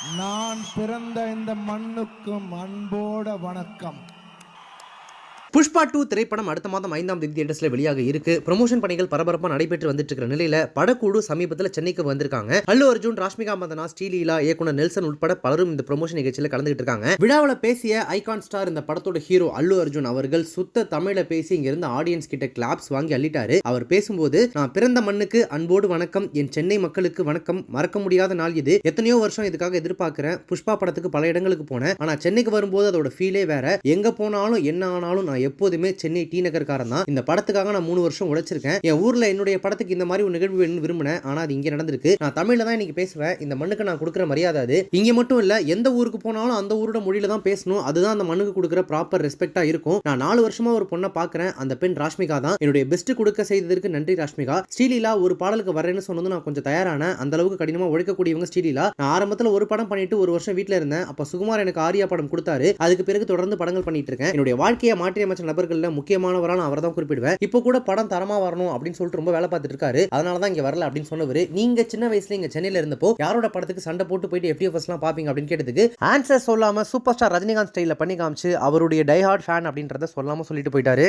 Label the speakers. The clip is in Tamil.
Speaker 1: நான் பிறந்த இந்த மண்ணுக்கும் அன்போட வணக்கம்.
Speaker 2: புஷ்பா 2 திரைப்படம் அடுத்த மாதம் 5ஆம் தேதி தியேட்டர்ஸ்ல வெளியாக இருக்கு. ப்ரமோஷன் பணிகள் பரபரப்பா நடைபெற்று வந்துட்டு இருக்கிற நிலையில படக்குழு சமீபத்தில் சென்னைக்கு வந்திருக்காங்க. அல்லு அர்ஜுன், ராஷ்மிகா மந்தனா, ஸ்ரீலீலா, இயக்குனர் நெல்சன் உட்பட பலரும் இந்த ப்ரமோஷன் நிகழ்ச்சியில் கலந்துகிட்டு இருக்காங்க. விழாவில் பேசிய ஐகான் ஸ்டார் இந்த படத்தோட ஹீரோ அல்லு அர்ஜுன் அவர்கள் சுத்த தமிழ பேசி இங்க இருந்த ஆடியன்ஸ் கிட்ட கிளாப்ஸ் வாங்கி அள்ளிட்டாரு. அவர் பேசும்போது, நான் பிறந்த மண்ணுக்கு அன்போடு வணக்கம், என் சென்னை மக்களுக்கு வணக்கம், மறக்க முடியாத நாள் இது. எத்தனையோ வருஷம் இதுக்காக எதிர்பார்க்கிறேன். புஷ்பா படத்துக்கு பல இடங்களுக்கு போனேன். ஆனா சென்னைக்கு வரும்போது அதோட ஃபீலே வேற. எங்க போனாலும் என்ன ஆனாலும் நான் எப்போதுமே சென்னை டி நகர்காரன் தான். இந்த படத்துக்காக நான் 3 வருஷம் உழைச்சிருக்கேன். என் ஊர்ல என்னுடைய படத்துக்கு இந்த மாதிரி ஒரு நிகழ்வு வேணும்னு விரும்பினேன். ஆனா அது இங்க நடந்திருக்கு. நான் தமிழ்ல தான் இன்னைக்கு பேசுவேன். இந்த மண்ணுக்கு நான் கொடுக்குற மரியாதை அது. இங்க மட்டும் இல்ல, எந்த ஊருக்கு போனாலும் அந்த ஊரோட மொழியில தான் பேசணும். அதுதான் அந்த மண்ணுக்கு கொடுக்குற ப்ராப்பர் ரெஸ்பெக்டா இருக்கும். நான் 4 வருஷமா ஒரு பொண்ணை பாக்குறேன். அந்த பெண் ராஷ்மிகா தான். என்னுடைய பெஸ்ட் கொடுக்க செய்ததற்கு நன்றி ராஷ்மிகா. ஸ்ரீலீலா ஒரு பாடலுக்கு வரேன்னு சொன்னது நான் கொஞ்சம் தயாரான. அந்த அளவுக்கு கடினமா உழைக்கக்கூடியவங்க ஸ்ரீலீலா. நான் ஆரம்பத்தில் ஒரு படம் பண்ணிட்டு ஒரு வருஷம் வீட்டில் இருந்தேன். அப்ப சுகுமார் எனக்கு ஆரியா படம் கொடுத்தாரு. அதுக்கு பிறகு தொடர்ந்து படங்கள் பண்ணிட்டு இருக்கேன். என்னுடைய வாழ்க்கையை மாற்றி அமைச்ச நபர்கள் முக்கியமானவரான அவர் தான் குறிப்பிடுவேன். இப்போ கூட படம் தரமா வரணும் அப்படின்னு சொல்லிட்டு ரொம்ப வேலை பார்த்துட்டு இருக்காரு. அதனால தான் இங்க வரல அப்படின்னு சொன்னவர். நீங்க சின்ன வயசுல இங்க சென்னையில இருந்தப்போ யாரோட படத்துக்கு சண்டை போட்டு போயிட்டு FTFs எல்லாம் பாப்பீங்க அப்படின்னு கேட்டதுக்கு ஆன்சர் சொல்லாம சூப்பர் ஸ்டார் ரஜினிகாந்த் ஸ்டைல்ல பண்ணி காமிச்சு அவருடைய டை ஹார்ட் ஃபேன் அப்படின்றத சொல்லாம சொல்லிட்டு போயிட்டாரு.